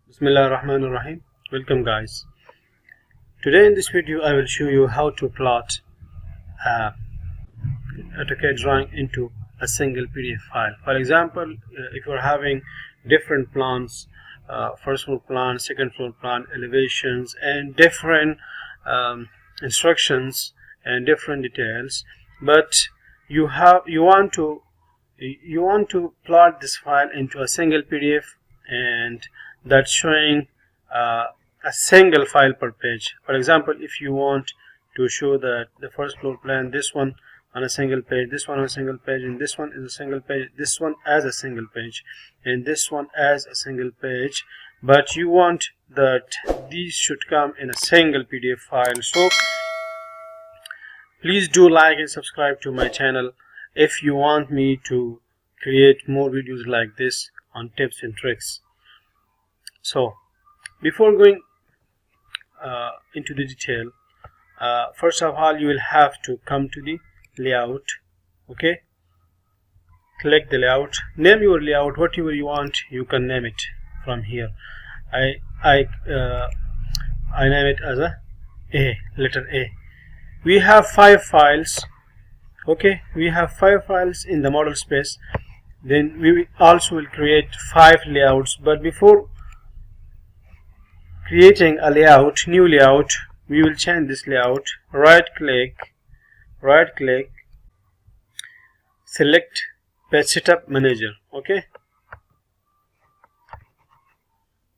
Bismillah ar-Rahman ar-Rahim. Welcome guys. Today in this video I will show you how to plot AutoCAD drawing into a single PDF file. For example, if you are having different plans, first floor plan, second floor plan, elevations, and different instructions and different details, but you want to plot this file into a single PDF, and that's showing a single file per page. For example, if you want to show that the first floor plan, this one on a single page, this one on a single page, and this one is a single page, this one as a single page, and this one as a single page, but you want that these should come in a single PDF file. So please do like and subscribe to my channel if you want me to create more videos like this on tips and tricks. So before going into the detail, first of all you will have to come to the layout. Okay, click the layout, name your layout whatever you want, you can name it from here. I name it as a letter A. We have 5 files. Okay, we have 5 files in the model space. Then we also will create 5 layouts, but before creating a layout, new layout, we will change this layout. Right click, select page setup manager. Okay,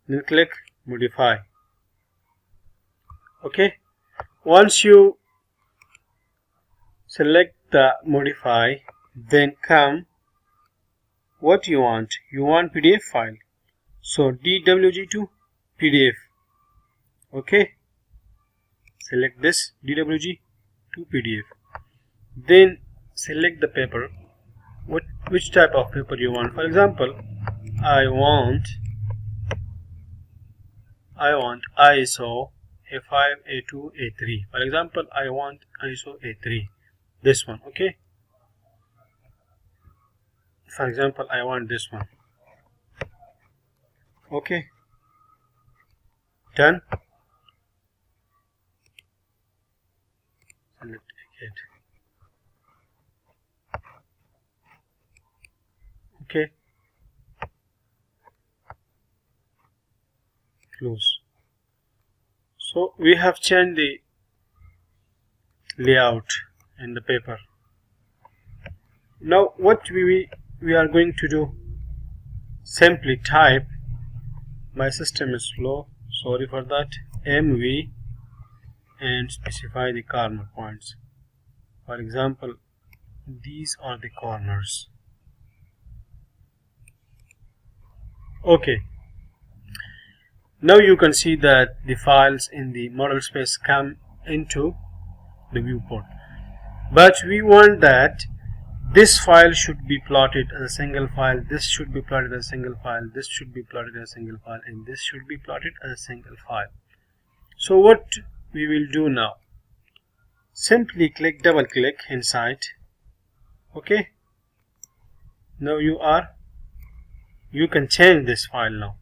then click modify. Okay, once you select the modify, then come what you want PDF file, so DWG to PDF. Okay, select this DWG to PDF, then select the paper, which type of paper you want. For example, I want ISO A5, A2, A3. For example, I want ISO A3, this one. Okay, for example, I want this one. Okay, done. Select it. Okay, close. So we have changed the layout in the paper. Now what we are going to do, simply type, my system is slow, sorry for that, MV, and specify the corner points. For example, these are the corners. Okay, now you can see that the files in the model space come into the viewport, but we want that this file should be plotted as a single file, this should be plotted as a single file, this should be plotted as a single file, and this should be plotted as a single file. So what we will do now, simply double click inside. Okay, now you can change this file now.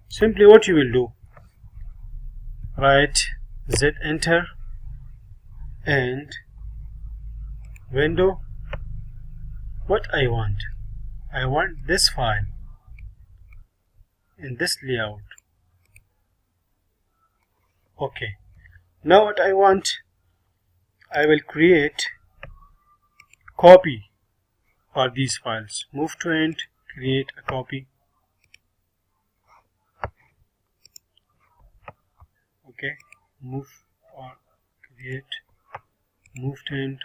Simply what you will do, write Z enter and window. What I want this file in this layout. Okay, now what I want, I will create copy for these files. Move to end, create a copy. Okay, move or create, move to end,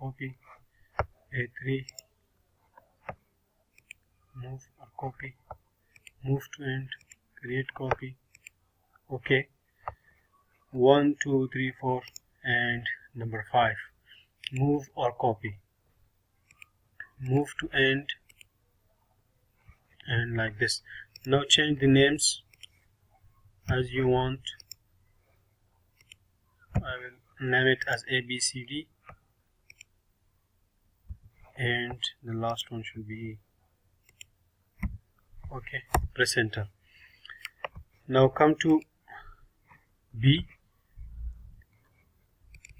copy, A3, move or copy, move to end, create copy. Okay, 1, 2, 3, 4, and number 5, move or copy, move to end, and like this. Now change the names as you want. I will name it as ABCD, and the last one should be Okay, press enter. Now come to B,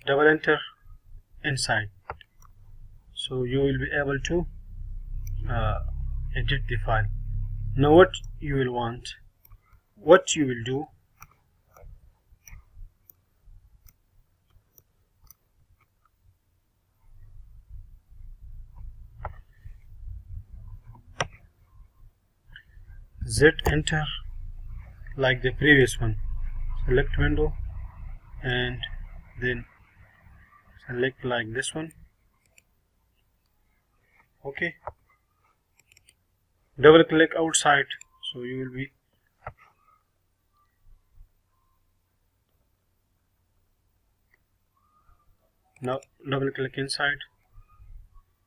double enter inside, so you will be able to edit the file. Now what you will do, Z enter like the previous one, select window and then select like this one. Okay, double click outside, so you will be now double click inside,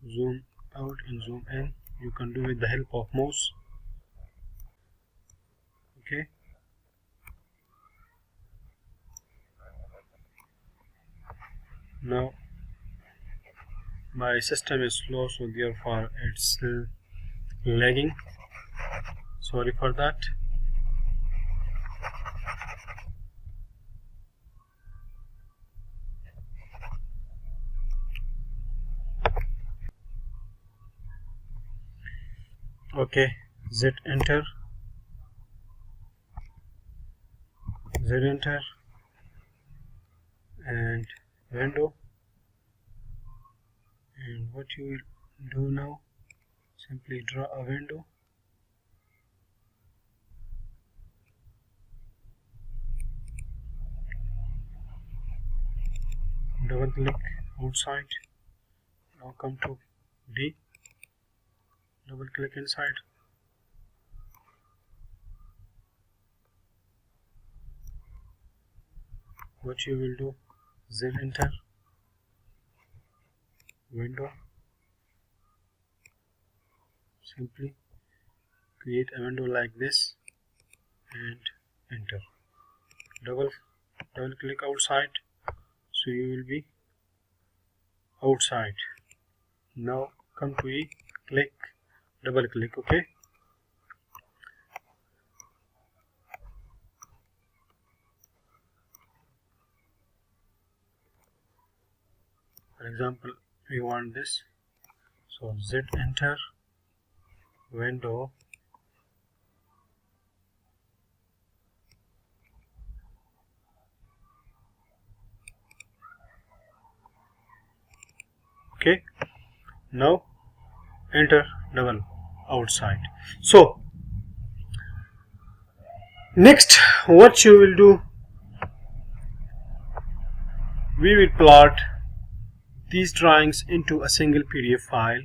zoom out and zoom in. You can do with the help of mouse. Okay, now my system is slow, so therefore it's still lagging. Sorry for that. Okay, Z enter, and window. And what you will do now, simply draw a window. Double click outside. Now come to D, double click inside. What you will do, Z enter, window, simply create a window like this and enter. Double click outside, so you will be outside. Now come to E, click, double click. Okay, for example we want this, so Z enter, window, okay. Now enter, double outside. So next what you will do, we will plot these drawings into a single PDF file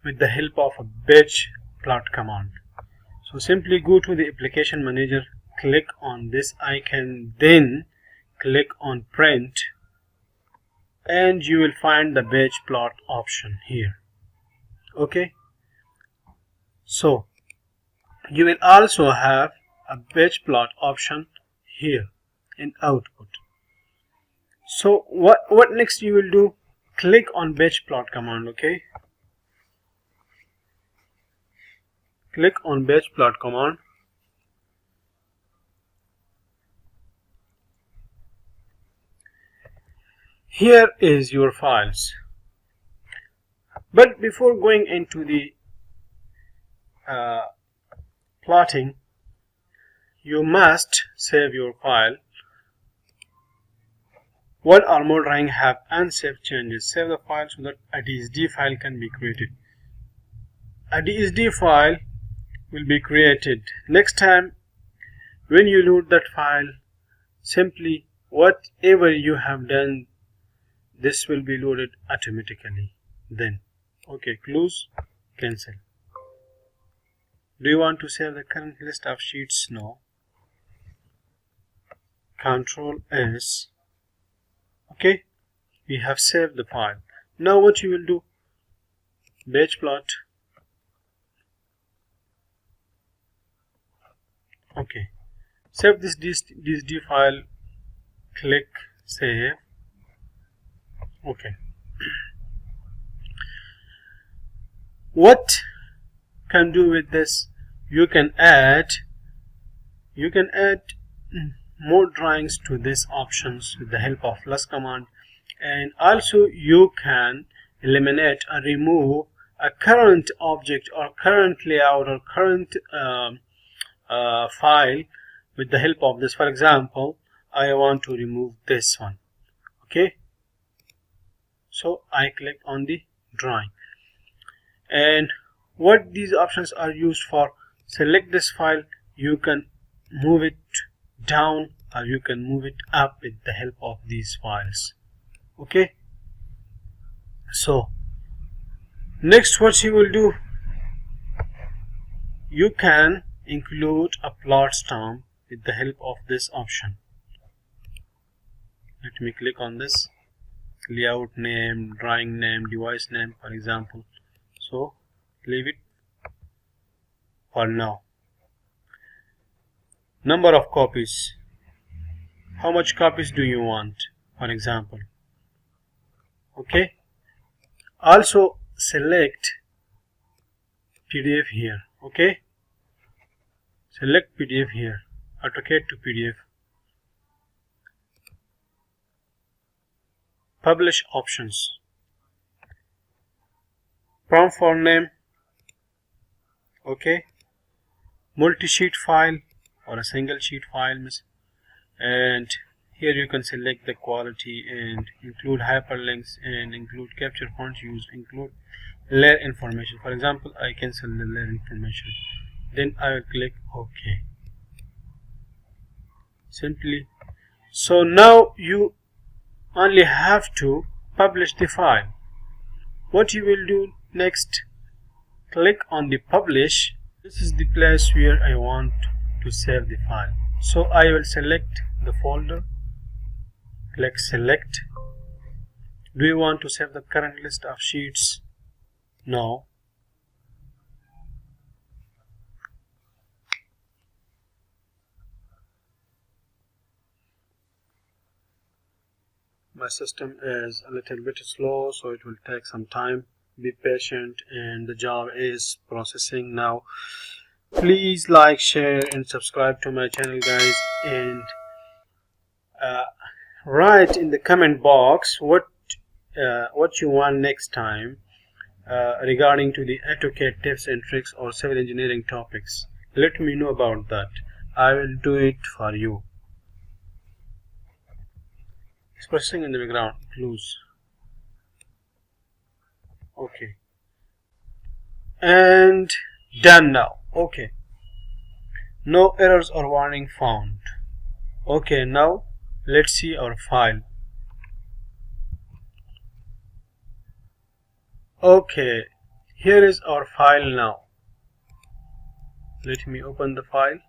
with the help of a batch plot command. So simply go to the application manager, click on this icon, then click on print, and you will find the batch plot option here. Okay, so you will also have a batch plot option here in output. So what next you will do, click on batch plot command. Okay, click on batch plot command. Here is your files, but before going into the plotting, you must save your file. One or more drawing have unsaved changes. Save the file so that a DSD file can be created. A DSD file will be created. Next time when you load that file, simply whatever you have done, this will be loaded automatically. Then okay, close, cancel. Do you want to save the current list of sheets? No. Control S. Okay, we have saved the file. Now what you will do, batch plot. Okay, save this DSD file, click save. Okay, what can do with this, you can add more drawings to these options with the help of plus command, and also you can eliminate or remove a current object or current layout or current file with the help of this. For example, I want to remove this one. Okay, so I click on the drawing, and what these options are used for: select this file, you can move it down or you can move it up with the help of these files. Okay, so next what you will do, you can include a plot stamp with the help of this option. Let me click on this: layout name, drawing name, device name, for example. So leave it for now. Number of copies, how much copies do you want, for example. Okay, also select PDF here. Okay, select PDF here, AutoCAD to PDF. Publish options, prompt for name. Okay, multi-sheet file or a single sheet file, and here you can select the quality and include hyperlinks and include capture fonts used, include layer information. For example, I cancel the layer information, then I will click OK. Simply. So now you only have to publish the file. What you will do next, click on the publish. This is the place where I want to save the file. So I will select the folder, click select. Do you want to save the current list of sheets? No. My system is a little bit slow, so it will take some time. Be patient, and the job is processing now. Please like, share and subscribe to my channel, guys, and write in the comment box what you want next time regarding to the AutoCAD tips and tricks or civil engineering topics. Let me know about that. I will do it for you. It's processing in the background. Close. Okay, and done now. Okay, no errors or warning found. Okay, now let's see our file. Okay, here is our file now. Let me open the file.